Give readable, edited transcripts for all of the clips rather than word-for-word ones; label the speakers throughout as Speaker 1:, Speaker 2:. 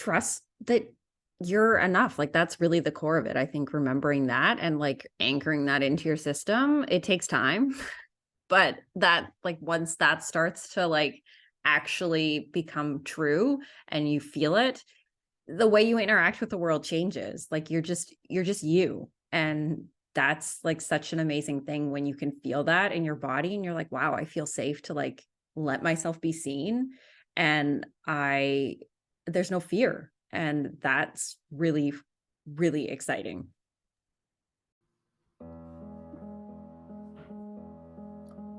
Speaker 1: trust that you're enough. Like that's really the core of it. I think remembering that and like anchoring that into your system, it takes time. But that like once that starts to like actually become true and you feel it, the way you interact with the world changes. Like you're just you. And that's like such an amazing thing when you can feel that in your body and you're like, wow, I feel safe to like let myself be seen. And there's no fear. And that's really, really exciting.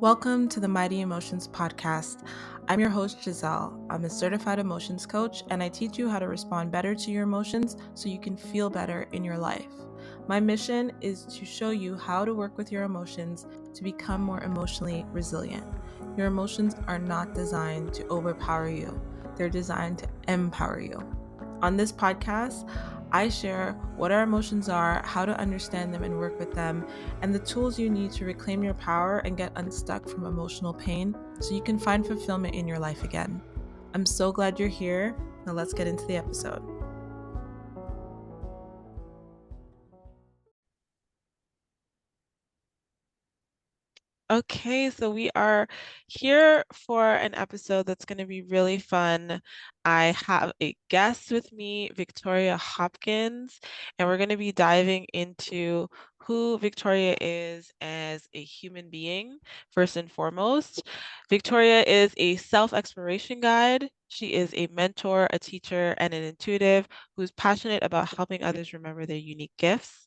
Speaker 2: Welcome to the Mighty Emotions Podcast. I'm your host, Giselle. I'm a certified emotions coach, and I teach you how to respond better to your emotions so you can feel better in your life. My mission is to show you how to work with your emotions to become more emotionally resilient. Your emotions are not designed to overpower you, they're designed to empower you. On this podcast, I share what our emotions are, how to understand them and work with them, and the tools you need to reclaim your power and get unstuck from emotional pain so you can find fulfillment in your life again. I'm so glad you're here. Now let's get into the episode. Okay, so we are here for an episode that's going to be really fun. I have a guest with me, Victoria Hopkins, and we're going to be diving into who Victoria is as a human being, first and foremost. Victoria is a self-exploration guide. She is a mentor, a teacher, and an intuitive who's passionate about helping others remember their unique gifts.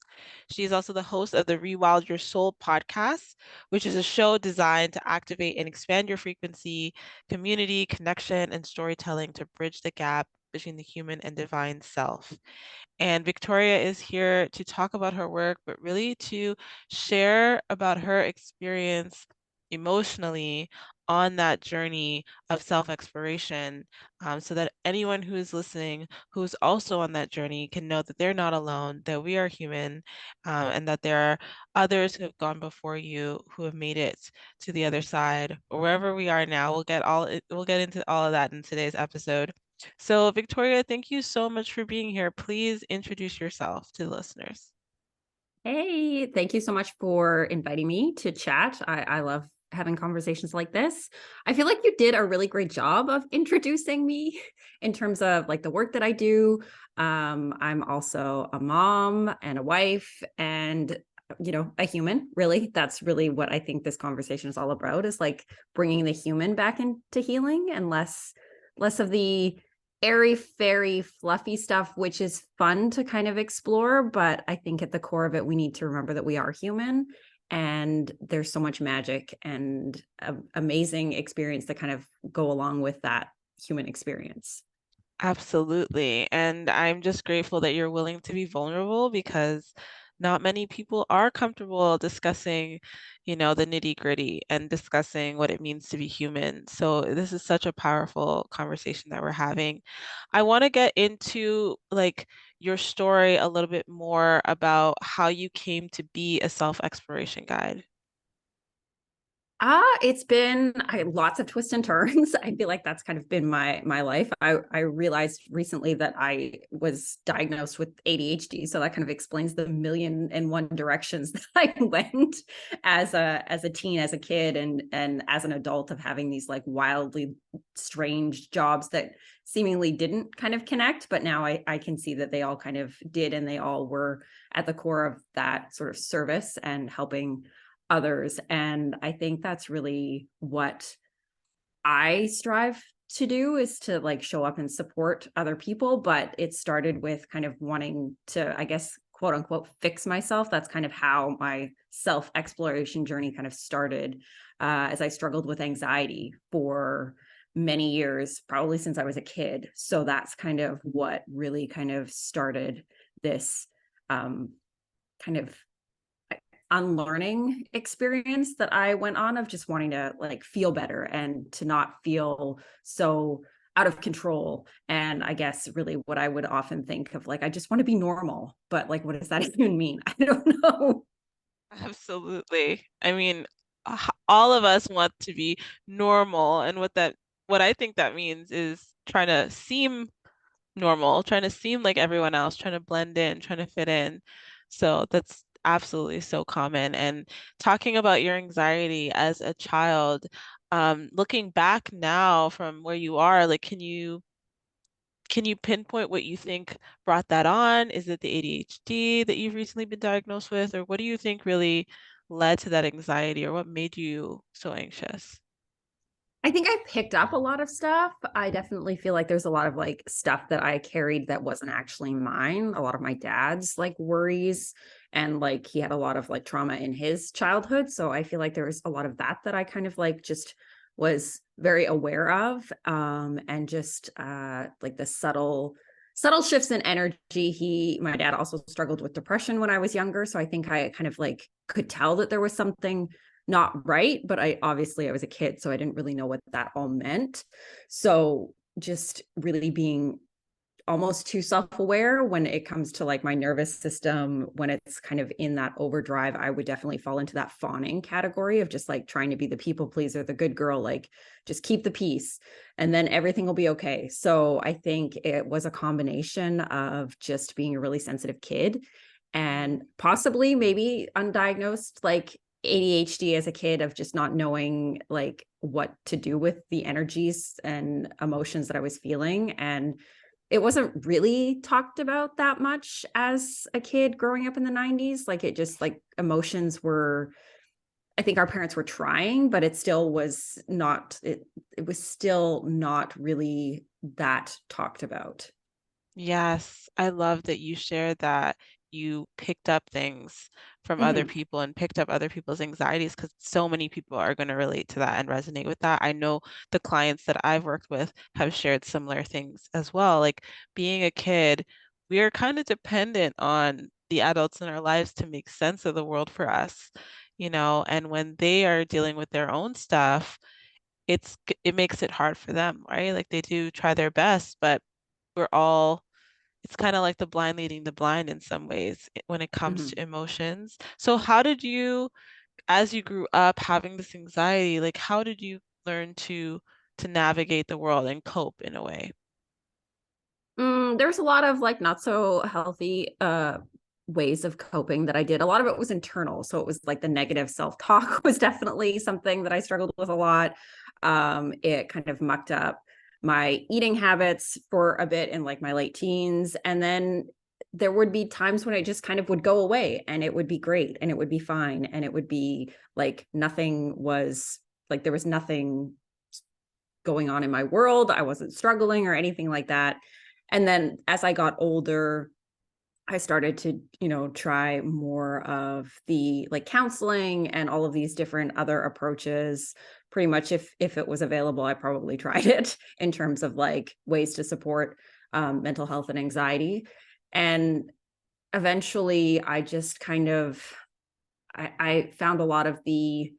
Speaker 2: She is also the host of the Rewild Your Soul podcast, which is a show designed to activate and expand your frequency, community, connection, and storytelling to bridge the gap between the human and divine self. And Victoria is here to talk about her work, but really to share about her experience emotionally on that journey of self-exploration, so that anyone who is listening, who's also on that journey, can know that they're not alone, that we are human, and that there are others who have gone before you who have made it to the other side, or wherever we are now. We'll get into all of that in today's episode. So, Victoria, thank you so much for being here. Please introduce yourself to the listeners.
Speaker 1: Hey, thank you so much for inviting me to chat. I love having conversations like this. I feel like you did a really great job of introducing me in terms of like the work that I do. I'm also a mom and a wife and a human, really. That's really what I think this conversation is all about, is like bringing the human back into healing and less of the airy fairy fluffy stuff, which is fun to kind of explore, but I think at the core of it we need to remember that we are human and there's so much magic and amazing experience that kind of go along with that human experience.
Speaker 2: Absolutely. And I'm just grateful that you're willing to be vulnerable, because not many people are comfortable discussing, the nitty-gritty and discussing what it means to be human. So this is such a powerful conversation that we're having. I want to get into like your story a little bit more about how you came to be a self-exploration guide.
Speaker 1: It's been lots of twists and turns. I feel like that's kind of been my life. I realized recently that I was diagnosed with ADHD, so that kind of explains the million and one directions that I went as a teen, as a kid, and as an adult, of having these like wildly strange jobs that seemingly didn't kind of connect, but now I can see that they all kind of did, and they all were at the core of that sort of service and helping others. And I think that's really what I strive to do, is to like show up and support other people. But it started with kind of wanting to, I guess, quote unquote, fix myself. That's kind of how my self exploration journey kind of started, as I struggled with anxiety for many years, probably since I was a kid. So that's kind of what really kind of started this kind of unlearning experience that I went on, of just wanting to like feel better and to not feel so out of control. And I guess really what I would often think of, like, I just want to be normal, but like, what does that even mean? I don't know.
Speaker 2: Absolutely. I mean, all of us want to be normal, and what I think that means is trying to seem normal, trying to seem like everyone else, trying to blend in, trying to fit in. So that's absolutely so common. And talking about your anxiety as a child, looking back now from where you are, like, can you pinpoint what you think brought that on? Is it the ADHD that you've recently been diagnosed with, or what do you think really led to that anxiety, or what made you so anxious?
Speaker 1: I think I picked up a lot of stuff. I definitely feel like there's a lot of like stuff that I carried that wasn't actually mine. A lot of my dad's like worries, and like he had a lot of like trauma in his childhood. So I feel like there was a lot of that that I kind of like just was very aware of. And just like the subtle shifts in energy. My dad also struggled with depression when I was younger. So I think I kind of like could tell that there was something not right, but I was a kid, so I didn't really know what that all meant. So just really being almost too self-aware when it comes to like my nervous system, when it's kind of in that overdrive, I would definitely fall into that fawning category of just like trying to be the people pleaser, the good girl, like just keep the peace and then everything will be okay. So I think it was a combination of just being a really sensitive kid
Speaker 2: Mm.
Speaker 1: and possibly maybe undiagnosed like ADHD as a kid, of just not knowing like what to do with the energies and emotions that I was feeling. And it wasn't really talked about that much as a kid growing up in the 90s. Like it just like emotions were, I think our parents were trying, but it still was not, it was still not really that talked about.
Speaker 2: Yes, I love that you shared that you picked up things from other
Speaker 1: Mhm.
Speaker 2: people and picked up other people's anxieties because so many people are going to relate to that and resonate with that. I know the clients that I've worked with have shared similar things as well. Like being a kid, we are kind of dependent on the adults in our lives to make sense of the world for us, and when they are dealing with their own stuff, it makes it hard for them, right? Like they do try their best, but we're all it's kind of like the blind leading the blind in some ways when it comes
Speaker 1: Mhm.
Speaker 2: to emotions. So how did you, as you grew up having this anxiety, like how did you learn to navigate the world and cope in a way?
Speaker 1: There's a lot of like not so healthy ways of coping that I did. A lot of it was internal. So it was like the negative self-talk was definitely something that I struggled with a lot. It kind of mucked up my eating habits for a bit in like my late teens. And then there would be times when it just kind of would go away and it would be great and it would be fine. And it would be like nothing was like there was nothing going on in my world. I wasn't struggling or anything like that. And then as I got older, I started to, try more of the like counseling and all of these different other approaches. Pretty much if it was available, I probably tried it in terms of like ways to support mental health and anxiety. And eventually I just kind of I found a lot of it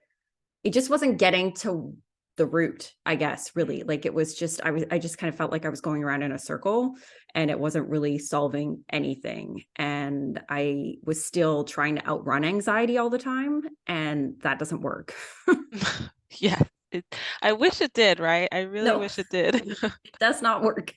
Speaker 1: just wasn't getting to the root, I guess, really.
Speaker 2: Mm.
Speaker 1: Like it was just I just kind of felt like I was going around in a circle and it wasn't really solving anything. And I was still trying to outrun anxiety all the time, and that doesn't work.
Speaker 2: Yeah, it, I wish it did, right? I really
Speaker 1: No,
Speaker 2: wish it did.
Speaker 1: it does not work.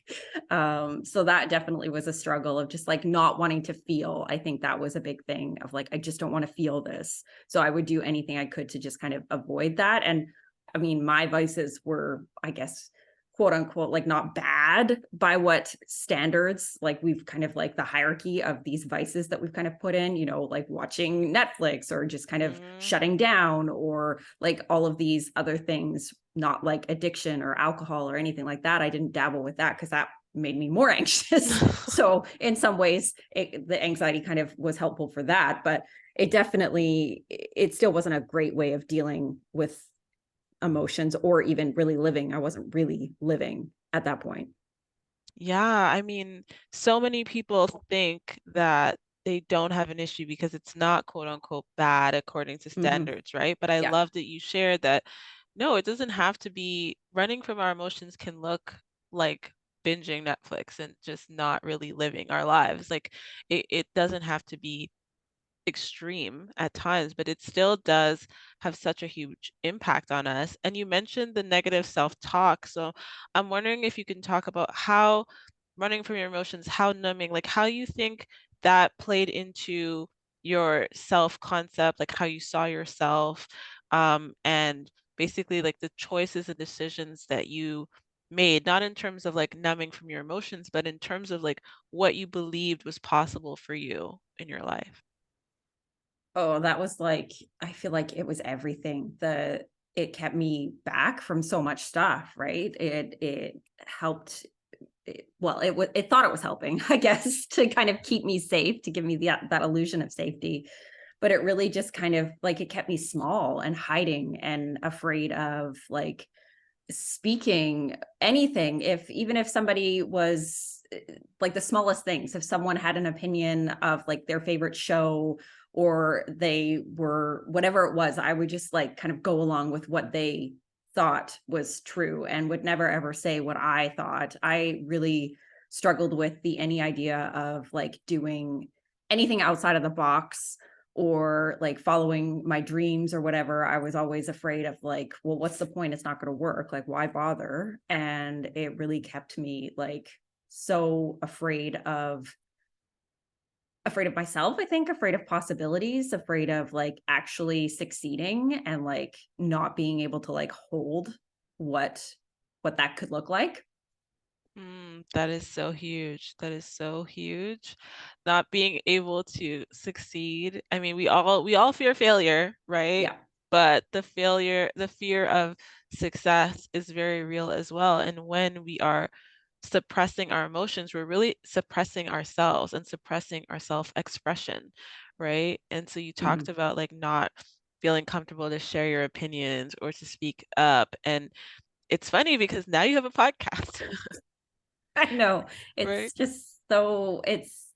Speaker 1: So that definitely was a struggle of just like not wanting to feel. I think that was a big thing of like, I just don't want to feel this. So I would do anything I could to just kind of avoid that. And I mean, my vices were, I guess, quote unquote, like not bad by what standards, like we've kind of like the hierarchy of these vices that we've kind of put in, like watching Netflix or just kind of
Speaker 2: Mm.
Speaker 1: shutting down or like all of these other things, not like addiction or alcohol or anything like that. I didn't dabble with that because that made me more anxious. So in some ways, the anxiety kind of was helpful for that, but it still wasn't a great way of dealing with emotions or even really living. I wasn't really living at that point.
Speaker 2: Yeah, I mean, so many people think that they don't have an issue because it's not quote unquote bad according to
Speaker 1: Mm-hmm.
Speaker 2: standards, right? But I
Speaker 1: Yeah.
Speaker 2: love that you shared that no, it doesn't have to be running from our emotions can look like binging Netflix and just not really living our lives. Like it doesn't have to be extreme at times, but it still does have such a huge impact on us. And you mentioned the negative self-talk. So I'm wondering if you can talk about how running from your emotions, how numbing, like how you think that played into your self-concept, like how you saw yourself, and basically like the choices and decisions that you made, not in terms of like numbing from your emotions, but in terms of like what you believed was possible for you in your life.
Speaker 1: Oh, that was like, I feel like it was everything. It kept me back from so much stuff, right? It helped well, it thought it was helping, I guess, to kind of keep me safe, to give me that illusion of safety. But it really just kind of like it kept me small and hiding and afraid of like speaking anything. If even if somebody was like the smallest things, if someone had an opinion of like their favorite show, or they were whatever it was, I would just like kind of go along with what they thought was true and would never ever say what I thought. I really struggled with the any idea of like doing anything outside of the box, or like following my dreams or whatever. I was always afraid of like, well, what's the point? It's not going to work. Like, why bother? And it really kept me like so afraid of myself, I think, afraid of possibilities, afraid of like actually succeeding and like not being able to like hold what that could look like.
Speaker 2: That is so huge. That is so huge. Not being able to succeed. I mean, we all fear failure, right?
Speaker 1: Yeah.
Speaker 2: But the fear of success is very real as well. And when we are suppressing our emotions, we're really suppressing ourselves and suppressing our self-expression, right? And so you talked
Speaker 1: Mhm.
Speaker 2: about like not feeling comfortable to share your opinions or to speak up. And it's funny because now you have a podcast,
Speaker 1: I know.
Speaker 2: right?
Speaker 1: It's just so it's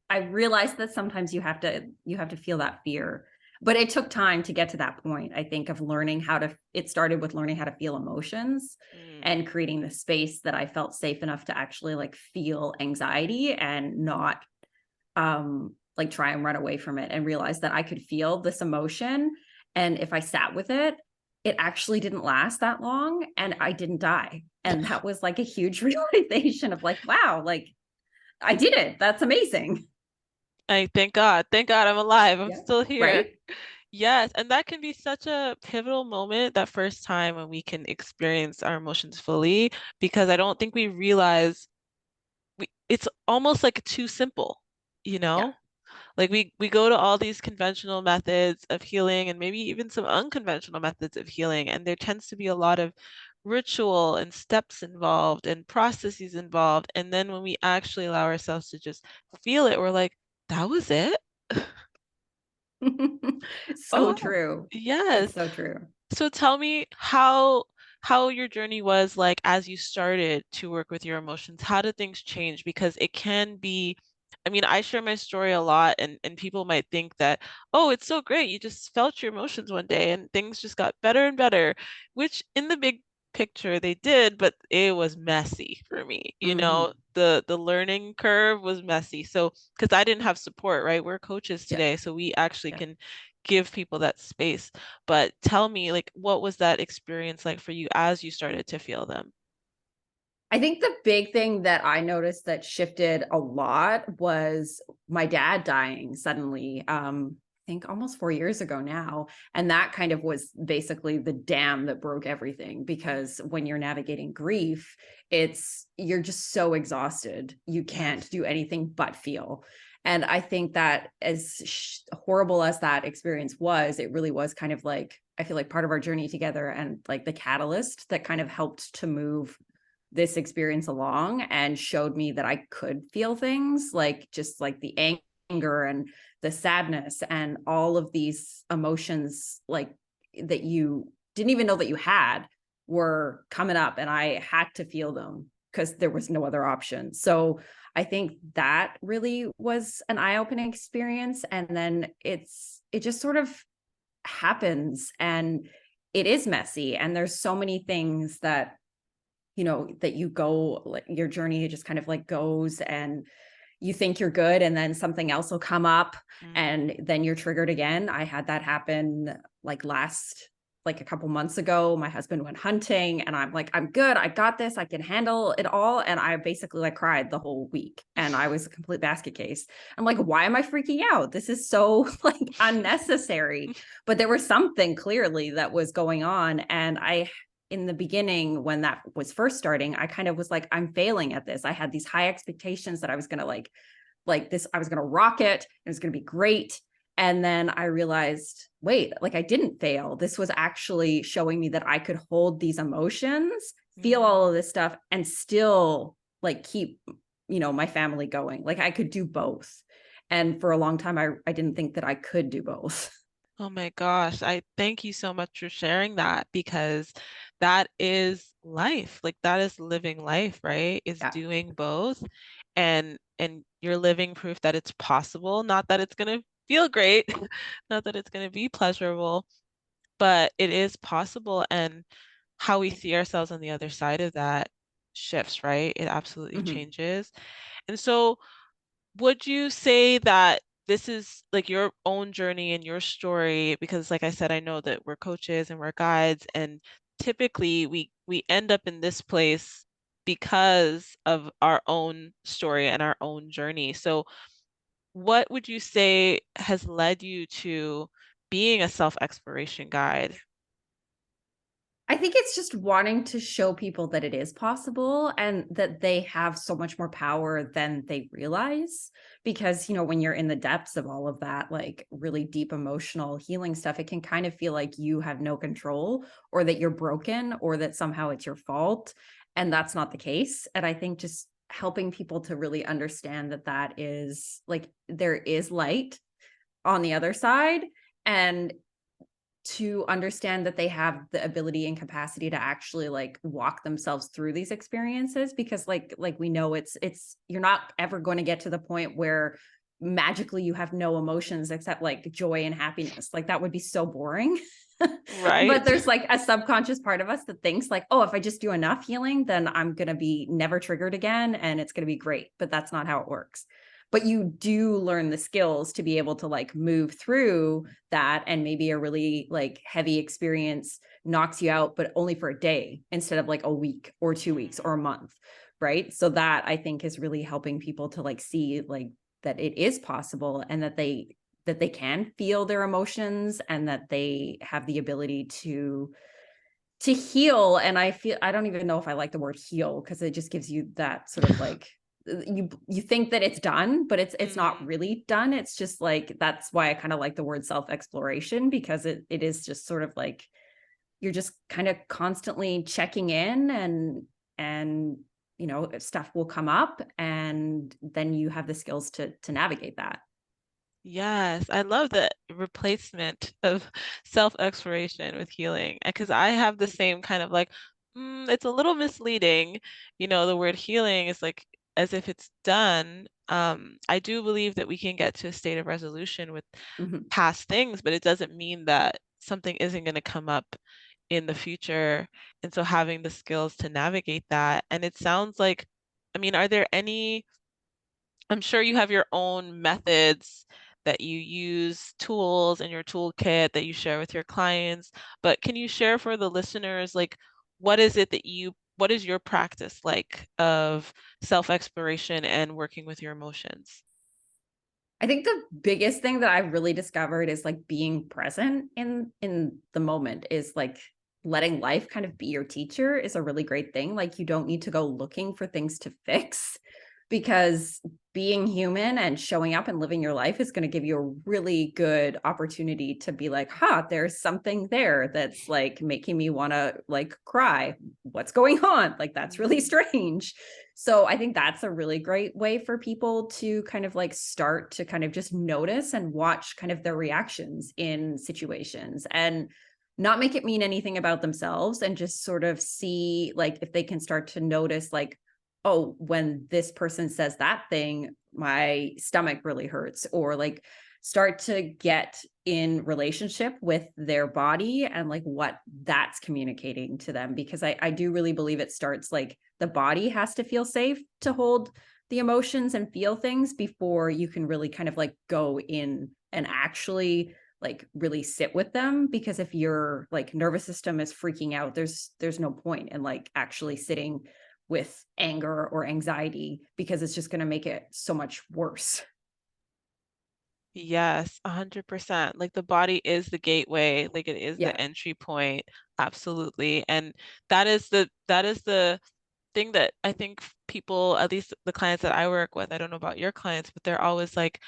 Speaker 1: I realized that sometimes you have to feel that fear. But it took time to get to that point, I think, of learning how to it started with learning how to feel emotions
Speaker 2: Mm.
Speaker 1: and creating the space that I felt safe enough to actually like feel anxiety and not like try and run away from it, and realize that I could feel this emotion, and if I sat with it, it actually didn't last that long and I didn't die. And that was like a huge realization of like, wow, like I did it. That's amazing.
Speaker 2: I thank God I'm alive. I'm
Speaker 1: Yeah.
Speaker 2: still here.
Speaker 1: Right?
Speaker 2: Yes, and that can be such a pivotal moment, that first time when we can experience our emotions fully, because I don't think we realize it's almost like too simple, you
Speaker 1: Yeah.
Speaker 2: know? Like we go to all these conventional methods of healing and maybe even some unconventional methods of healing, and there tends to be a lot of ritual and steps involved and processes involved. And then when we actually allow ourselves to just feel it, we're like, that was it?
Speaker 1: So
Speaker 2: Oh,
Speaker 1: true.
Speaker 2: yes.
Speaker 1: It's so true.
Speaker 2: So tell me how your journey was like as you started to work with your emotions. How did things change? Because it can be, I mean, I share my story a lot, and people might think that, oh, it's so great. You just felt your emotions one day and things just got better and better, which in the big picture they did, but it was messy for me. You know,
Speaker 1: Mhm.
Speaker 2: the learning curve was messy. So, because I didn't have support, right? We're coaches
Speaker 1: Yeah.
Speaker 2: today, so we actually
Speaker 1: Yeah.
Speaker 2: can give people that space. But tell me, like, what was that experience like for you as you started to feel them?
Speaker 1: I think the big thing that I noticed that shifted a lot was my dad dying suddenly. I think almost 4 years ago now. And that kind of was basically the dam that broke everything, because when you're navigating grief, you're just so exhausted. You can't
Speaker 2: Yes.
Speaker 1: do anything but feel. And I think that as horrible as that experience was, it really was kind of like, I feel like part of our journey together, and like the catalyst that kind of helped to move this experience along and showed me that I could feel things, like just like the anger and the sadness and all of these emotions, like that you didn't even know that you had, were coming up, and I had to feel them because there was no other option. So I think that really was an eye-opening experience. And then it just sort of happens, and it is messy, and there's so many things that that you go, like your journey just kind of like goes, and you think you're good, and then something else will come up,
Speaker 2: Mm.
Speaker 1: and then you're triggered again. I had that happen like last like a couple months ago, my husband went hunting and I'm like, I'm good. I got this. I can handle it all. And I basically like cried the whole week and I was a complete basket case. I'm like, why am I freaking out? This is so like unnecessary. But there was something clearly that was going on. And in the beginning, when that was first starting, I kind of was like, I'm failing at this. I had these high expectations that I was going to like this, I was going to rock it. It was going to be great. And then I realized, wait, like I didn't fail. This was actually showing me that I could hold these emotions, feel all of this stuff, and still like keep, my family going. Like I could do both. And for a long time, I didn't think that I could do both.
Speaker 2: Oh my gosh, I thank you so much for sharing that because that is life. Like that is living life, right? Is
Speaker 1: Yeah.
Speaker 2: doing both and you're living proof that it's possible, not that it's going to feel great, not that it's going to be pleasurable, but it is possible and how we see ourselves on the other side of that shifts, right? It absolutely
Speaker 1: Mhm.
Speaker 2: changes. And so would you say that this is like your own journey and your story? Because like I said, I know that we're coaches and we're guides, and typically we end up in this place because of our own story and our own journey. So what would you say has led you to being a self-exploration guide?
Speaker 1: I think it's just wanting to show people that it is possible and that they have so much more power than they realize. Because, when you're in the depths of all of that, like really deep emotional healing stuff, it can kind of feel like you have no control or that you're broken or that somehow it's your fault. And that's not the case. And I think just helping people to really understand that that is like there is light on the other side. And to understand that they have the ability and capacity to actually like walk themselves through these experiences because like we know it's you're not ever going to get to the point where magically you have no emotions except like joy and happiness. Like that would be so boring. But
Speaker 2: Right?
Speaker 1: there's like a subconscious part of us that thinks like, oh, if I just do enough healing, then I'm going to be never triggered again and it's going to be great. But that's not how it works. But you do learn the skills to be able to like move through that, and maybe a really like heavy experience knocks you out, but only for a day instead of like a week or 2 weeks or a month. Right. So that I think is really helping people to like see like that it is possible and that they can feel their emotions and that they have the ability to heal. And I don't even know if I like the word heal because it just gives you that sort of like you think that it's done, but it's not
Speaker 2: Mm,
Speaker 1: really done. It's just like that's why I kind of like the word self-exploration because it is just sort of like you're just kind of constantly checking in and stuff will come up and then you have the skills to navigate that.
Speaker 2: yes, I love the replacement of self-exploration with healing because I have the same kind of like, it's a little misleading. The word healing is like as if it's done. I do believe that we can get to a state of resolution with
Speaker 1: Mhm.
Speaker 2: past things, but it doesn't mean that something isn't going to come up in the future. And so having the skills to navigate that. And it sounds like, I mean, are there any I'm sure you have your own methods that you use, tools in your toolkit that you share with your clients, but can you share for the listeners, like, what is your practice like of self-exploration and working with your emotions?
Speaker 1: I think the biggest thing that I've really discovered is like being present in the moment is like letting life kind of be your teacher is a really great thing. Like you don't need to go looking for things to fix because being human and showing up and living your life is going to give you a really good opportunity to be like, huh, there's something there that's like making me want to like cry. What's going on? Like that's really
Speaker 2: Mm,
Speaker 1: strange. So I think that's a really great way for people to kind of like start to kind of just notice and watch kind of their reactions in situations and not make it mean anything about themselves and just sort of see like if they can start to notice like, oh, when this person says that thing, my stomach really hurts, or like start to get in relationship with their body and like what that's communicating to them. Because I do really believe it starts like the body has to feel safe to hold the emotions and feel things before you can really kind of like go in and actually like really sit with them, because if your like nervous system is freaking out, there's no point in like actually sitting with anger or anxiety, because it's just going to make it so much worse.
Speaker 2: Yes, 100%. Like the body is the gateway, like it is the
Speaker 1: Yeah.
Speaker 2: entry point. Absolutely. And that is the thing that I think people, at least the clients that I work with, I don't know about your clients, but they're always like,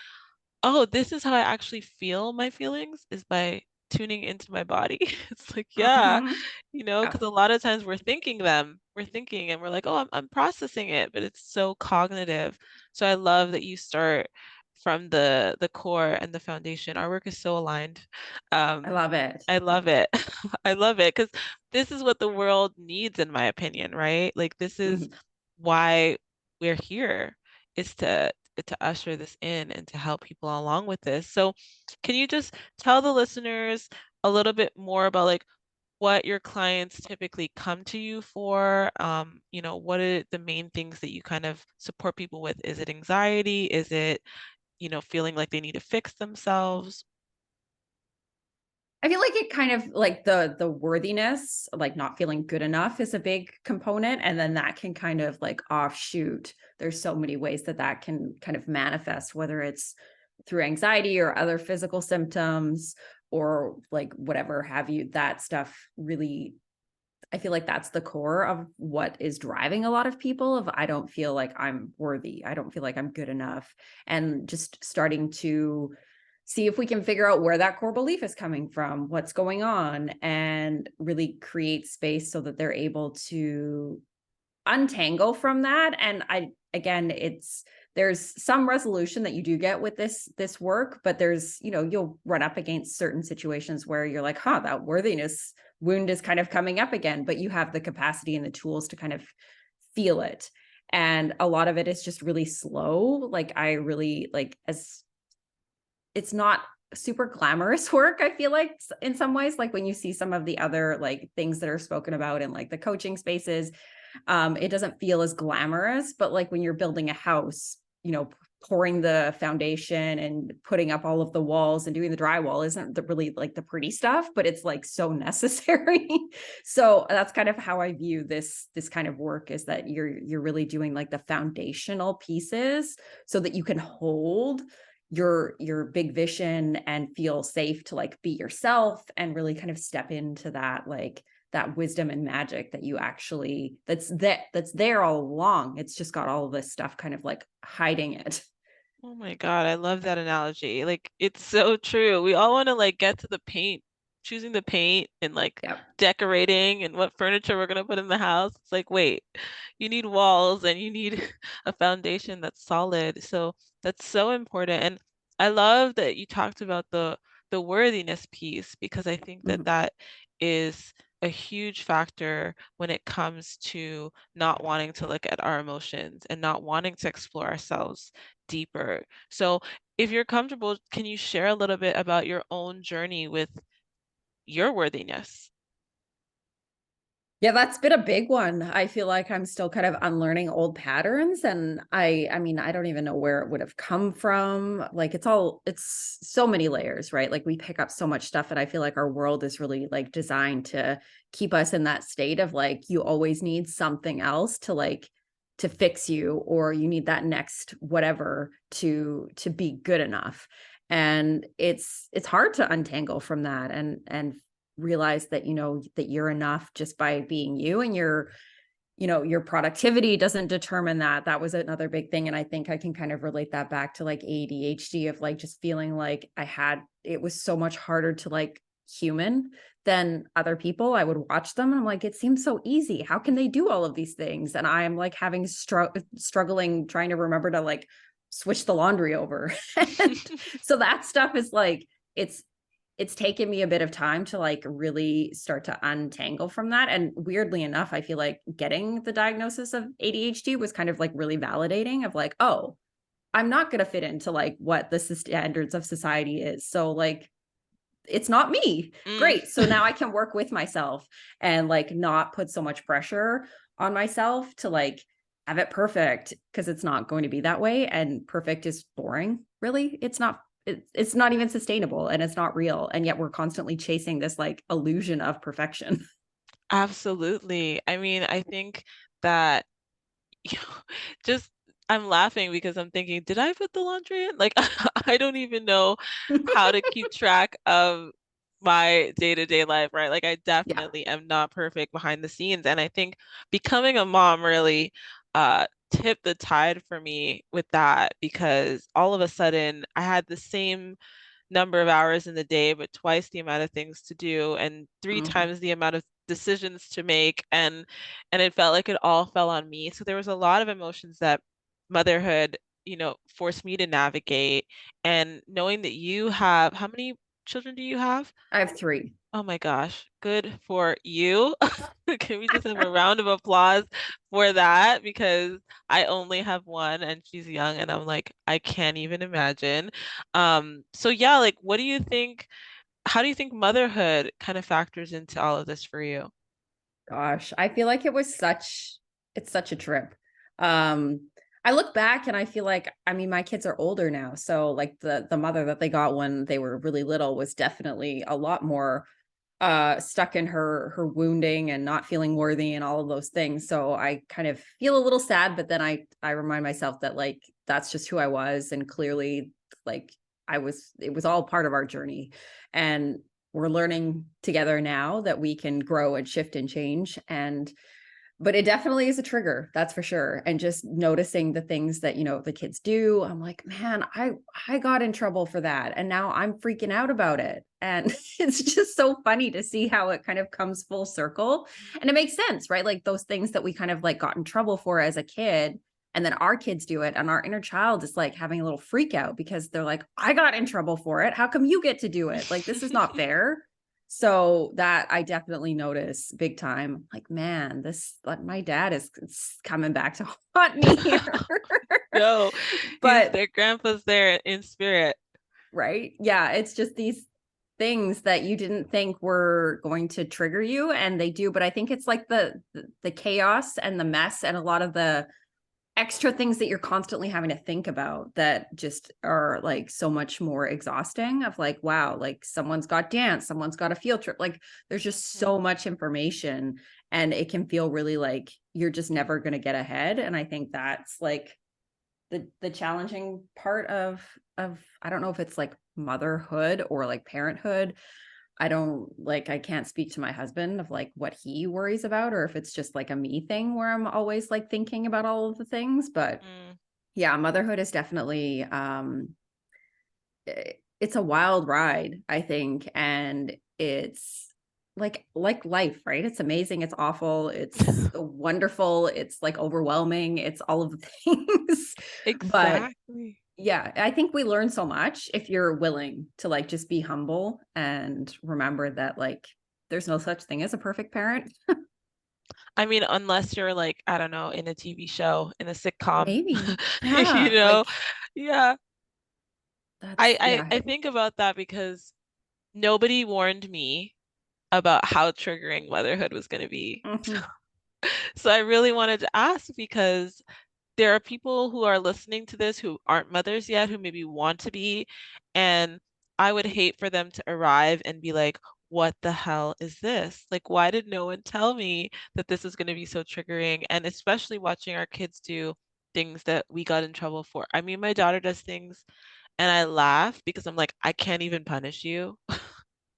Speaker 2: oh, this is how I actually feel my feelings is by tuning into my body. It's like, yeah,
Speaker 1: Mhm.
Speaker 2: because a lot of times we're thinking and we're like, oh, I'm processing it, but it's so cognitive. So I love that you start from the core and the foundation. Our work is so aligned.
Speaker 1: I
Speaker 2: Um,
Speaker 1: love it.
Speaker 2: I love it. I love it because this is what the world needs, in my opinion, right? Like this is
Speaker 1: Mhm.
Speaker 2: why we're here, is to usher this in and to help people along with this. So can you just tell the listeners a little bit more about like what your clients typically come to you for? What are the main things that you kind of support people with? Is it anxiety? Is it, feeling like they need to fix themselves?
Speaker 1: I feel like it kind of like the worthiness, like not feeling good enough is a big component. And then that can kind of like offshoot. There's so many ways that that can kind of manifest, whether it's through anxiety or other physical symptoms or like whatever have you. That stuff really, I feel like that's the core of what is driving a lot of people of I don't feel like I'm worthy. I don't feel like I'm good enough. And just starting to see if we can figure out where that core belief is coming from, what's going on, and really create space so that they're able to untangle from that. And I again, it's there's some resolution that you do get with this work, but there's, you'll run up against certain situations where you're like, huh, that worthiness wound is kind of coming up again, but you have the capacity and the tools to kind of feel it. And a lot of it is just really slow. Like I really like as it's not super glamorous work, I feel like in some ways, like when you see some of the other like things that are spoken about in like the coaching spaces, it doesn't feel as glamorous, but like when you're building a house, pouring the foundation and putting up all of the walls and doing the drywall isn't really like the pretty stuff, but it's like so necessary. So that's kind of how I view this kind of work, is that you're really doing like the foundational pieces so that you can hold your big vision and feel safe to like be yourself and really kind of step into that like that wisdom and magic that you actually that's there all along. It's just got all of this stuff kind of like hiding it.
Speaker 2: Oh my God, I love that analogy. Like it's so true. We all want to like get to the paint, choosing the paint and like
Speaker 1: Yep.
Speaker 2: decorating and what furniture we're gonna put in the house. It's like, wait, you need walls and you need a foundation that's solid. So that's so important. And I love that you talked about the worthiness piece, because I think that
Speaker 1: Mhm.
Speaker 2: that is a huge factor when it comes to not wanting to look at our emotions and not wanting to explore ourselves deeper. So, if you're comfortable, can you share a little bit about your own journey with your worthiness?
Speaker 1: Yeah, that's been a big one. I feel like I'm still kind of unlearning old patterns, and I mean, I don't even know where it would have come from. Like it's so many layers, right? Like we pick up so much stuff, and I feel like our world is really like designed to keep us in that state of like you always need something else to like to fix you, or you need that next whatever to be good enough. And it's hard to untangle from that and realize that that you're enough just by being you, and your productivity doesn't determine that. That was another big thing, and I think I can kind of relate that back to like ADHD of like just feeling like it was so much harder to like human than other people. I would watch them and I'm like, it seems so easy, how can they do all of these things? And I'm like having struggling trying to remember to like switch the laundry over. And so that stuff is like it's it's taken me a bit of time to like really start to untangle from that. And weirdly enough, I feel like getting the diagnosis of ADHD was kind of like really validating of like, oh, I'm not going to fit into like what the standards of society is. So like, it's not me.
Speaker 2: Mm.
Speaker 1: Great. So now I can work with myself and like not put so much pressure on myself to like have it perfect, because it's not going to be that way. And perfect is boring. Really, it's not it's not even sustainable and it's not real. And yet we're constantly chasing this like illusion of perfection.
Speaker 2: Absolutely. I mean, I think that just I'm laughing because I'm thinking, did I put the laundry in? Like I don't even know how to keep track of my day-to-day life, right? Like I
Speaker 1: Yeah.
Speaker 2: definitely am not perfect behind the scenes. And I think becoming a mom really tipped the tide for me with that because all of a sudden I had the same number of hours in the day, but twice the amount of things to do and three
Speaker 1: Mhm.
Speaker 2: times the amount of decisions to make. And it felt like it all fell on me. So there was a lot of emotions that motherhood, forced me to navigate. And knowing that you have, how many children do you have?
Speaker 1: I have three.
Speaker 2: Oh my gosh, good for you. Can we just have a round of applause for that? Because I only have one and she's young and I'm like, I can't even imagine. So yeah, like what do you think, how do you think motherhood kind of factors into all of this for you?
Speaker 1: Gosh, I feel like it's such a trip. Um, I look back and I feel like, I mean, my kids are older now. So like the mother that they got when they were really little was definitely a lot more stuck in her wounding and not feeling worthy and all of those things. So I kind of feel a little sad, but then I remind myself that like that's just who I was. And clearly like it was all part of our journey. And we're learning together now that we can grow and shift and change. And but it definitely is a trigger, that's for sure. And just noticing the things that, the kids do, I'm like, man, I got in trouble for that. And now I'm freaking out about it. And it's just so funny to see how it kind of comes full circle. And it makes sense, right? Like those things that we kind of like got in trouble for as a kid. And then our kids do it, and our inner child is like having a little freak out because they're like, I got in trouble for it. How come you get to do it? Like, this is not fair. So that I definitely notice big time. Like, man, this like my dad is coming back to haunt me here.
Speaker 2: No, he's
Speaker 1: But
Speaker 2: their grandpa's there in spirit.
Speaker 1: right, yeah, it's just these things that you didn't think were going to trigger you, and they do. But I think it's like the chaos and the mess and a lot of the extra things that you're constantly having to think about that just are like so much more exhausting of like, wow, like someone's got dance, someone's got a field trip, like there's just
Speaker 2: Mhm.
Speaker 1: so much information, and it can feel really like you're just never going to get ahead. And I think that's like the challenging part of I don't know if it's like motherhood or like parenthood. I don't like I can't speak to my husband of like what he worries about, or if it's just like a me thing where I'm always like thinking about all of the things. But
Speaker 2: Mm.
Speaker 1: yeah, motherhood is definitely it's a wild ride, I think. And it's like life, right? It's amazing, it's awful, it's wonderful, it's like overwhelming, it's all of the things. But
Speaker 2: Exactly.
Speaker 1: yeah, I think we learn so much if you're willing to like just be humble and remember that like there's no such thing as a perfect parent.
Speaker 2: I mean, unless you're like, I don't know, in a TV show, in a sitcom,
Speaker 1: Maybe.
Speaker 2: you
Speaker 1: Yeah,
Speaker 2: know?
Speaker 1: like
Speaker 2: Yeah. I,
Speaker 1: that's
Speaker 2: I
Speaker 1: yeah.
Speaker 2: I think about that because nobody warned me about how triggering motherhood was going to be.
Speaker 1: Mhm.
Speaker 2: So I really wanted to ask because there are people who are listening to this who aren't mothers yet, who maybe want to be, and I would hate for them to arrive and be like, what the hell is this? Like, why did no one tell me that this is going to be so triggering? And especially watching our kids do things that we got in trouble for. I mean, my daughter does things and I laugh because I'm like, I can't even punish you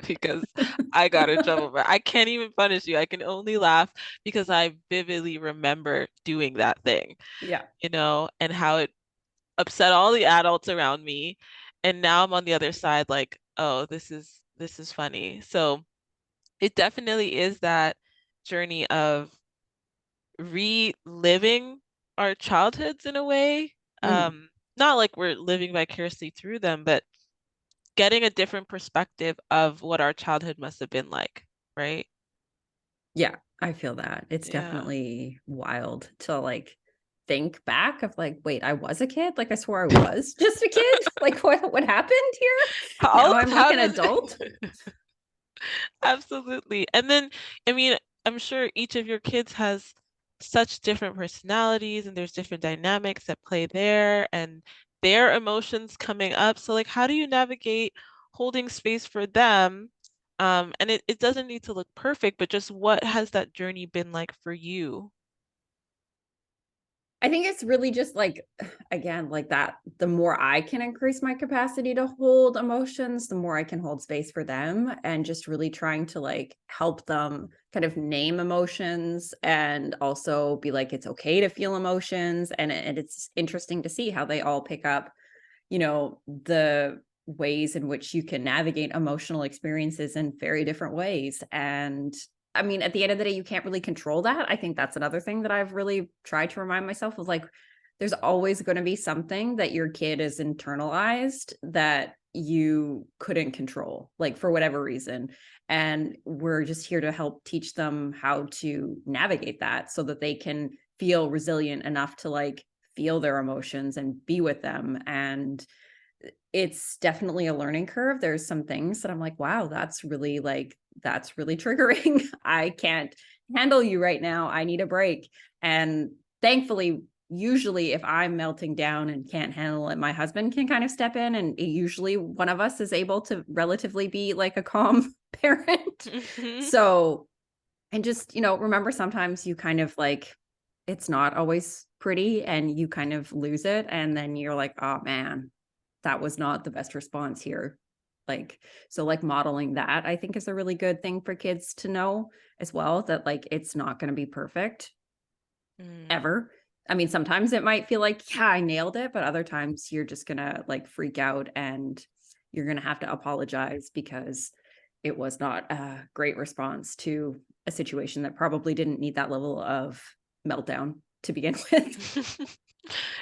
Speaker 2: because I got in trouble for I can't even punish you. I can only laugh because I vividly remember doing that thing,
Speaker 1: Yeah.
Speaker 2: and how it upset all the adults around me. And now I'm on the other side, like, oh, this is funny. So it definitely is that journey of reliving our childhoods in a way.
Speaker 1: Mm.
Speaker 2: Not like we're living vicariously through them, but getting a different perspective of what our childhood must have been like, right?
Speaker 1: Yeah, I feel that. It's
Speaker 2: Yeah.
Speaker 1: definitely wild to like think back of like, wait, I was a kid? Like I swore I was just a kid? Like what happened here?
Speaker 2: All
Speaker 1: Now
Speaker 2: of
Speaker 1: I'm like
Speaker 2: how
Speaker 1: an
Speaker 2: does
Speaker 1: adult?
Speaker 2: absolutely. And then, I mean, I'm sure each of your kids has such different personalities and there's different dynamics that play there and their emotions coming up. So like how do you navigate holding space for them? And it doesn't need to look perfect, but just what has that journey been like for you?
Speaker 1: I think it's really just like, again, like that, the more I can increase my capacity to hold emotions, the more I can hold space for them, and just really trying to like help them kind of name emotions and also be like, it's okay to feel emotions. And it's interesting to see how they all pick up, the ways in which you can navigate emotional experiences in very different ways. And I mean, at the end of the day, you can't really control that. I think that's another thing that I've really tried to remind myself of, like, there's always going to be something that your kid is internalized that you couldn't control, like for whatever reason. And we're just here to help teach them how to navigate that so that they can feel resilient enough to like feel their emotions and be with them. And it's definitely a learning curve. There's some things that I'm like, wow, that's really triggering. I can't handle you right now. I need a break. And thankfully, usually if I'm melting down and can't handle it, my husband can kind of step in, and usually one of us is able to relatively be like a calm parent.
Speaker 2: Hmm.
Speaker 1: So, and just, remember sometimes you kind of like, it's not always pretty and you kind of lose it. And then you're like, oh man, that was not the best response here. Like, so like modeling that, I think, is a really good thing for kids to know as well, that like it's not going to be perfect
Speaker 2: Mm.
Speaker 1: ever. I mean, sometimes it might feel like, yeah, I nailed it, but other times you're just going to like freak out and you're going to have to apologize because it was not a great response to a situation that probably didn't need that level of meltdown to begin with.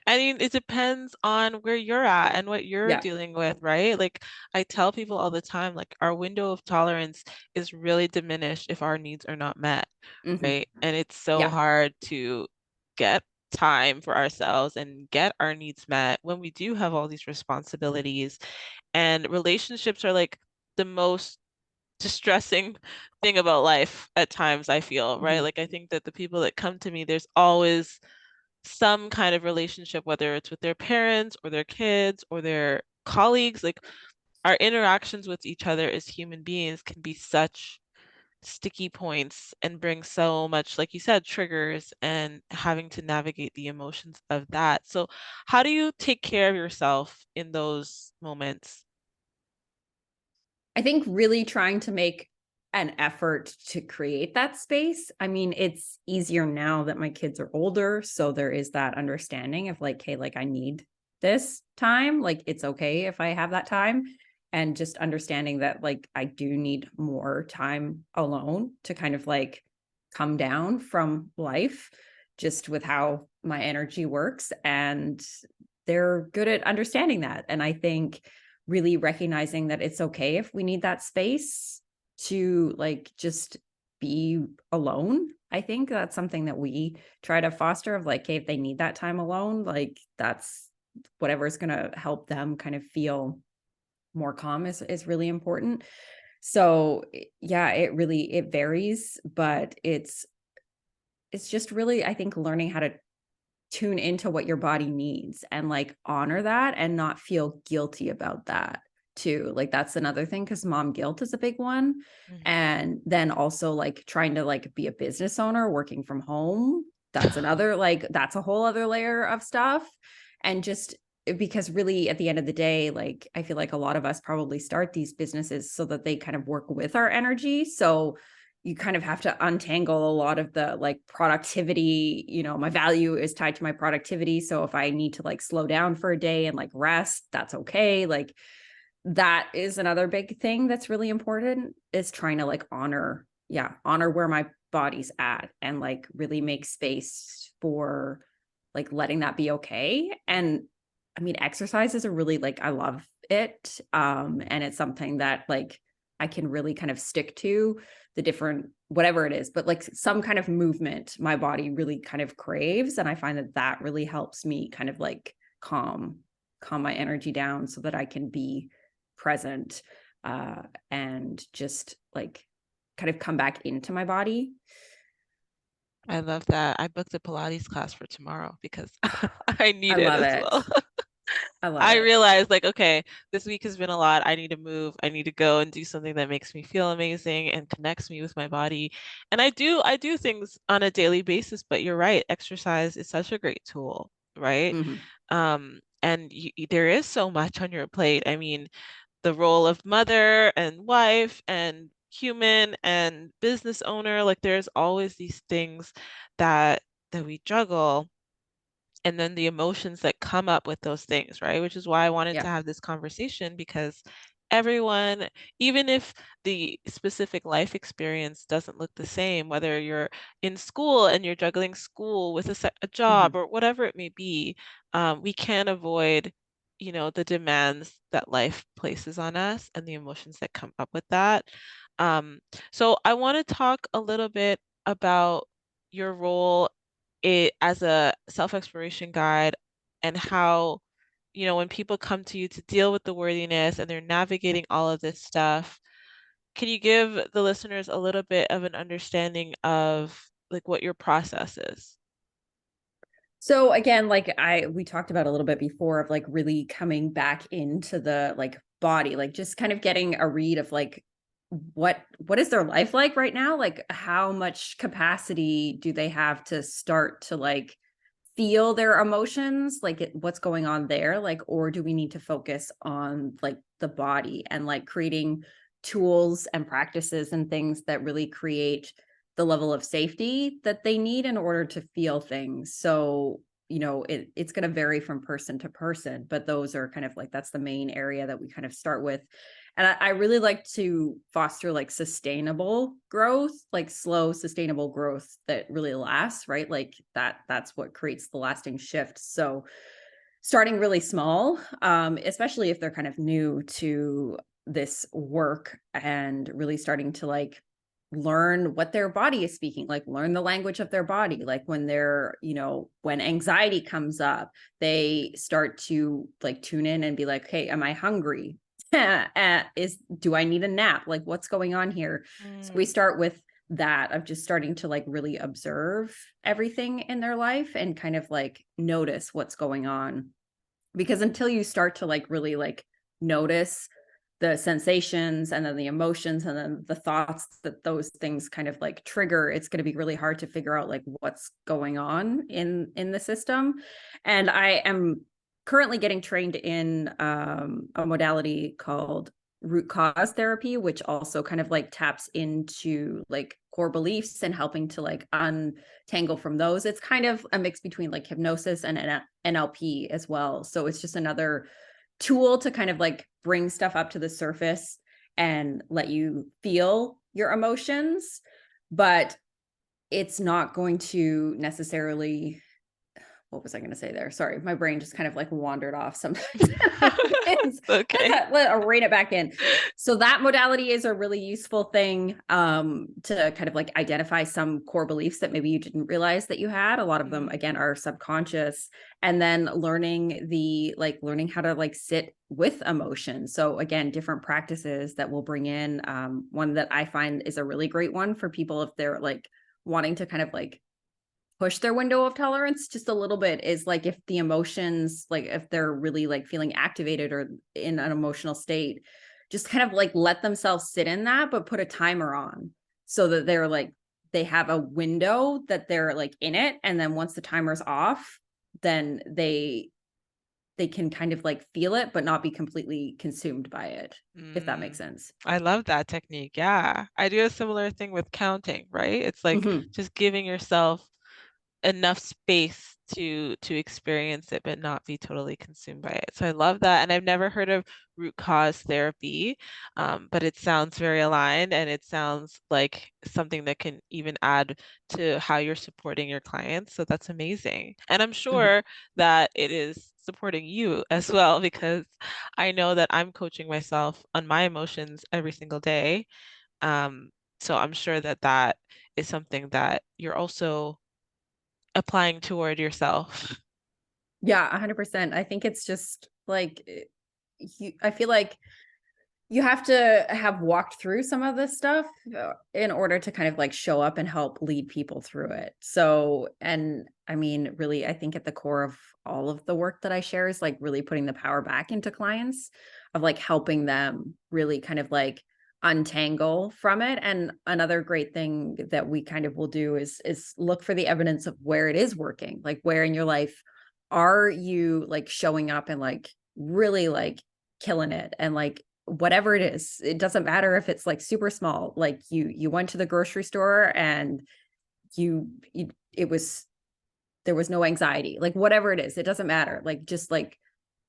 Speaker 2: I mean, it depends on where you're at and what you're
Speaker 1: Yeah.
Speaker 2: dealing with, right? Like I tell people all the time, like our window of tolerance is really diminished if our needs are not met,
Speaker 1: Hmm.
Speaker 2: right? And it's so
Speaker 1: Yeah.
Speaker 2: hard to get time for ourselves and get our needs met when we do have all these responsibilities. And relationships are like the most distressing thing about life at times, I feel, right?
Speaker 1: Hmm.
Speaker 2: Like I think that the people that come to me, there's always some kind of relationship, whether it's with their parents or their kids or their colleagues. Like our interactions with each other as human beings can be such sticky points and bring so much, like you said, triggers and having to navigate the emotions of that. So, how do you take care of yourself in those moments?
Speaker 1: I think really trying to make an effort to create that space. I mean, it's easier now that my kids are older. So there is that understanding of like, hey, like I need this time. Like it's okay if I have that time. And just understanding that like I do need more time alone to kind of like come down from life, just with how my energy works. And they're good at understanding that. And I think really recognizing that it's okay if we need that space to like just be alone. I think that's something that we try to foster, of like, hey, if they need that time alone, like that's whatever is going to help them kind of feel more calm is really important. So yeah, it varies, but it's just really, I think, learning how to tune into what your body needs and like honor that and not feel guilty about that too. Like that's another thing, because mom guilt is a big one.
Speaker 2: Mhm.
Speaker 1: And then also like trying to like be a business owner working from home, that's another, like that's a whole other layer of stuff. And just because really at the end of the day, like I feel like a lot of us probably start these businesses so that they kind of work with our energy. So you kind of have to untangle a lot of the like productivity. My value is tied to my productivity. So if I need to like slow down for a day and like rest, that's okay. Like that is another big thing that's really important, is trying to like honor where my body's at and like really make space for like letting that be okay. And I mean, exercise is a really like, I love it. And it's something that like I can really kind of stick to the different whatever it is, but like some kind of movement my body really kind of craves. And I find that that really helps me kind of like calm my energy down so that I can be present, uh, and just like kind of come back into my body.
Speaker 2: I love that. I booked a Pilates class for tomorrow because I
Speaker 1: I
Speaker 2: need it
Speaker 1: love
Speaker 2: as
Speaker 1: it.
Speaker 2: well.
Speaker 1: I love
Speaker 2: I
Speaker 1: it.
Speaker 2: realized like, okay, this week has been a lot. I need to move. I need to go and do something that makes me feel amazing and connects me with my body. And I do things on a daily basis, but you're right. Exercise is such a great tool, right?
Speaker 1: Mhm.
Speaker 2: And there is so much on your plate. I mean, the role of mother and wife and human and business owner, like there's always these things that we juggle, and then the emotions that come up with those things, right? Which is why I wanted to
Speaker 1: Yeah.
Speaker 2: have this conversation, because everyone, even if the specific life experience doesn't look the same, whether you're in school and you're juggling school with a job
Speaker 1: Mhm.
Speaker 2: or whatever it may be, we can't avoid, the demands that life places on us and the emotions that come up with that. Um, so I want to talk a little bit about your role as a self-exploration guide, and how, when people come to you to deal with the worthiness and they're navigating all of this stuff, can you give the listeners a little bit of an understanding of like what your process is?
Speaker 1: So again, like we talked about a little bit before of like really coming back into the like body, like just kind of getting a read of like what is their life like right now? Like how much capacity do they have to start to like feel their emotions, like what's going on there, like, or do we need to focus on like the body and like creating tools and practices and things that really create the level of safety that they need in order to feel things. So it's going to vary from person to person, but those are kind of like that's the main area that we kind of start with. And I really like to foster like sustainable growth, like slow, sustainable growth that really lasts, right? Like that's what creates the lasting shift. So starting really small, especially if they're kind of new to this work and really starting to like learn what their body is speaking, like learn the language of their body. Like when they're, when anxiety comes up, they start to like tune in and be like, hey, am I hungry? Do I need a nap? Like what's going on here? So we
Speaker 2: Mm,
Speaker 1: start with that of just starting to like really observe everything in their life and kind of like notice what's going on, because until you start to like really like notice the sensations and then the emotions and then the thoughts that those things kind of like trigger, it's going to be really hard to figure out like what's going on in the system. And I am currently getting trained in a modality called root cause therapy, which also kind of like taps into like core beliefs and helping to like untangle from those. It's kind of a mix between like hypnosis and NLP as well. So it's just another tool to kind of like bring stuff up to the surface and let you feel your emotions, but it's not going to necessarily, what was I going to say there? Sorry, my brain just kind of like wandered off sometimes.
Speaker 2: okay.
Speaker 1: I'll rein it back in. So that modality is a really useful thing to kind of like identify some core beliefs that maybe you didn't realize that you had. A lot of them,
Speaker 2: Mm,
Speaker 1: again, are subconscious. And then learning how to like sit with emotion. So again, different practices that we'll bring in. One that I find is a really great one for people if they're like wanting to kind of like push their window of tolerance just a little bit, is like if the emotions, like if they're really like feeling activated or in an emotional state, just kind of like let themselves sit in that, but put a timer on so that they're like they have a window that they're like in it, and then once the timer's off, then they can kind of like feel it but not be completely consumed by it, if that makes
Speaker 2: mm.
Speaker 1: sense.
Speaker 2: I love that technique. Yeah. I do a similar thing with counting, right? It's like
Speaker 1: Hmm.
Speaker 2: just giving yourself enough space to experience it but not be totally consumed by it. So I love that. And I've never heard of root cause therapy, but it sounds very aligned, and it sounds like something that can even add to how you're supporting your clients. So that's amazing. And I'm
Speaker 1: Hmm.
Speaker 2: sure that it is supporting you as well, because I know that I'm coaching myself on my emotions every single day. Um, so I'm sure that that is something that you're also applying toward yourself.
Speaker 1: Yeah, 100%. I think it's just like I feel like you have to have walked through some of this stuff in order to kind of like show up and help lead people through it. So, and I mean, really, I think at the core of all of the work that I share is like really putting the power back into clients of like helping them really kind of like untangle from it. And another great thing that we kind of will do is look for the evidence of where it is working, like where in your life are you like showing up and like really like killing it, and like whatever it is, it doesn't matter if it's like super small, like you went to the grocery store and you it was, there was no anxiety, like whatever it is, it doesn't matter, like just like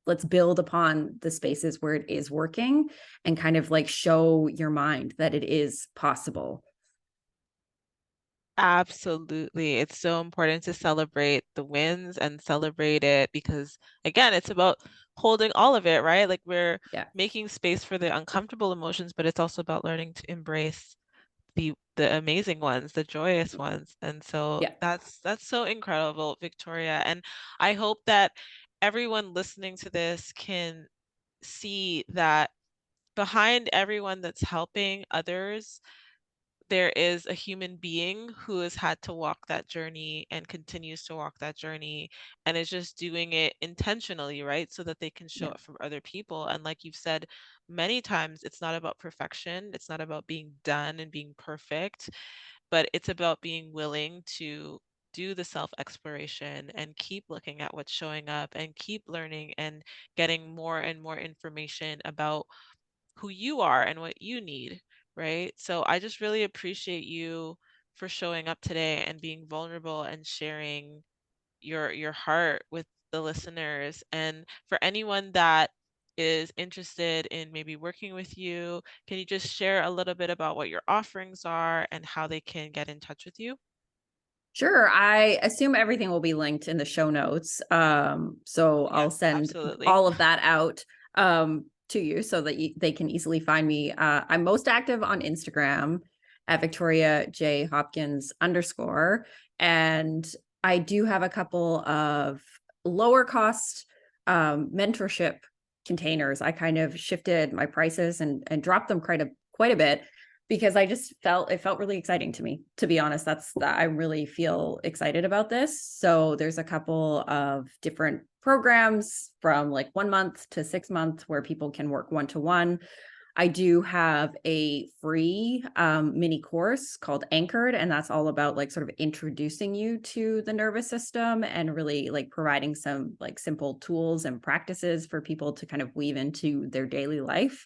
Speaker 1: let's build upon the spaces where it is working and kind of like show your mind that it is possible.
Speaker 2: Absolutely. It's so important to celebrate the wins and celebrate it because, again, it's about holding all of it, right? Like we're
Speaker 1: Yeah.
Speaker 2: making space for the uncomfortable emotions, but it's also about learning to embrace the amazing ones, the joyous ones. And so
Speaker 1: Yeah.
Speaker 2: that's so incredible, Victoria. And I hope that everyone listening to this can see that behind everyone that's helping others there is a human being who has had to walk that journey and continues to walk that journey and is just doing it intentionally, right? So that they can show
Speaker 1: Yeah.
Speaker 2: it for other people. And like you've said many times, it's not about perfection, it's not about being done and being perfect, but it's about being willing to do the self exploration and keep looking at what's showing up and keep learning and getting more and more information about who you are and what you need, right? So I just really appreciate you for showing up today and being vulnerable and sharing your heart with the listeners. And for anyone that is interested in maybe working with you, can you just share a little bit about what your offerings are and how they can get in touch with you?
Speaker 1: Sure. I assume everything will be linked in the show notes. So I'll
Speaker 2: Yes,
Speaker 1: send
Speaker 2: absolutely.
Speaker 1: all of that out to you so that they can easily find me. I'm most active on Instagram at Victoria J Hopkins _. And I do have a couple of lower cost mentorship containers. I kind of shifted my prices and dropped them quite a bit because I just felt it felt really exciting to me. To be honest, I really feel excited about this. So there's a couple of different programs from like 1 month to 6 months where people can work one to one. I do have a free mini course called Anchored, and that's all about like sort of introducing you to the nervous system and really like providing some like simple tools and practices for people to kind of weave into their daily life,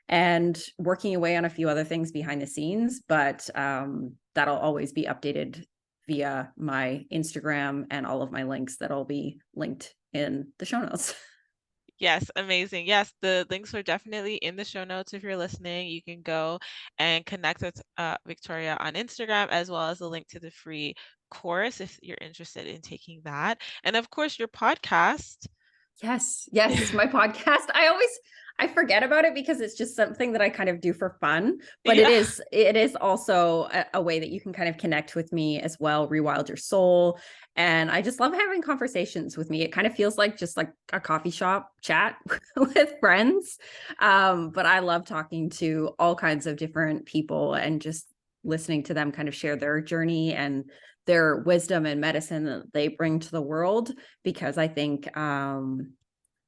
Speaker 1: and working away on a few other things behind the scenes. But that'll always be updated via my Instagram and all of my links that'll be linked in the show notes.
Speaker 2: Yes, amazing. Yes, the links are definitely in the show notes. If you're listening, you can go and connect with Victoria on Instagram, as well as a link to the free course if you're interested in taking that. And of course, your podcast.
Speaker 1: Yes, yes, my podcast. I forget about it because it's just something that I kind of do for fun, but
Speaker 2: Yeah.
Speaker 1: it is also a way that you can kind of connect with me as well, Rewild Your Soul. And I just love having conversations with me. It kind of feels like just like a coffee shop chat with friends. But I love talking to all kinds of different people and just listening to them kind of share their journey and their wisdom and medicine that they bring to the world, because I think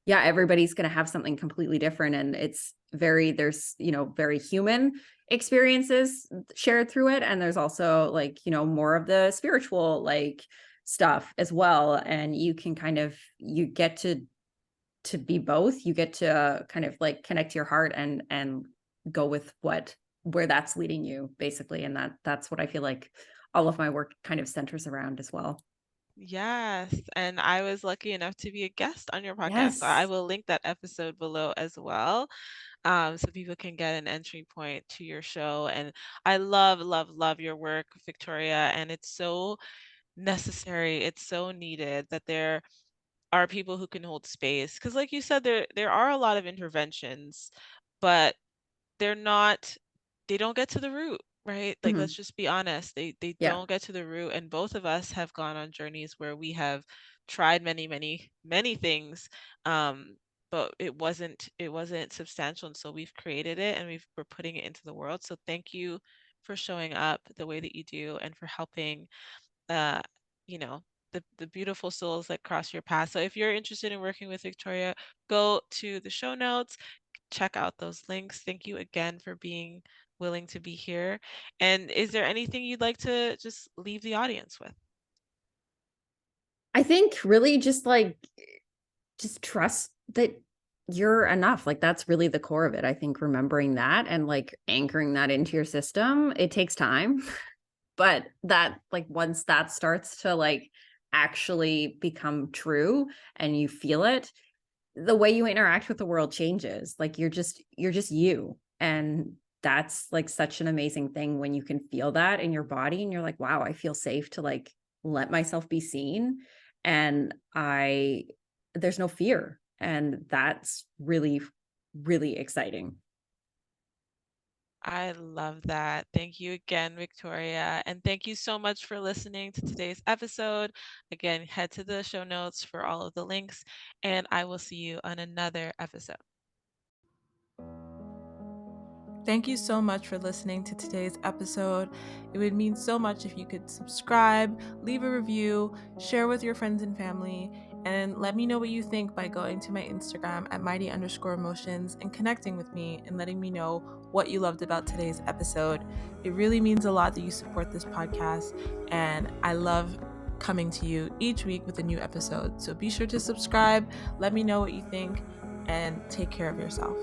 Speaker 1: yeah, everybody's going to have something completely different, and it's very, there's, very human experiences shared through it, and there's also like, more of the spiritual like stuff as well, and you can kind of, you get to be both. You get to kind of like connect your heart and go with where that's leading you basically, and that's what I feel like all of my work kind of centers around as well.
Speaker 2: Yes, and I was lucky enough to be a guest on your podcast. So I
Speaker 1: Yes.
Speaker 2: will link that episode below as well, so people can get an entry point to your show. And I love, love, love your work, Victoria, and it's so necessary. It's so needed that there are people who can hold space. Because, like you said, there are a lot of interventions, but they're not they don't get to the root, right? Like let's
Speaker 1: Mhm.
Speaker 2: just be honest. They
Speaker 1: Yeah.
Speaker 2: don't get to the root, and both of us have gone on journeys where we have tried many, many, many things. Um, but it wasn't substantial. And so we've created it and we're putting it into the world. So thank you for showing up the way that you do and for helping uh, you know, the beautiful souls that cross your path. So if you're interested in working with Victoria, go to the show notes, check out those links. Thank you again for being willing to be here. And is there anything you'd like to just leave the audience with?
Speaker 1: I think really just trust that you're enough. Like that's really the core of it. I think remembering that and like anchoring that into your system, it takes time. But that like once that starts to like actually become true and you feel it, the way you interact with the world changes. Like you're just you. And that's like such an amazing thing when you can feel that in your body and you're like, wow, I feel safe to like let myself be seen. And there's no fear. And that's really, really exciting.
Speaker 2: I love that. Thank you again, Victoria. And thank you so much for listening to today's episode. Again, head to the show notes for all of the links, and I will see you on another episode. Thank you so much for listening to today's episode. It would mean so much if you could subscribe, leave a review, share with your friends and family, and let me know what you think by going to my Instagram at mighty_emotions and connecting with me and letting me know what you loved about today's episode. It really means a lot that you support this podcast, and I love coming to you each week with a new episode. So be sure to subscribe, let me know what you think, and take care of yourself.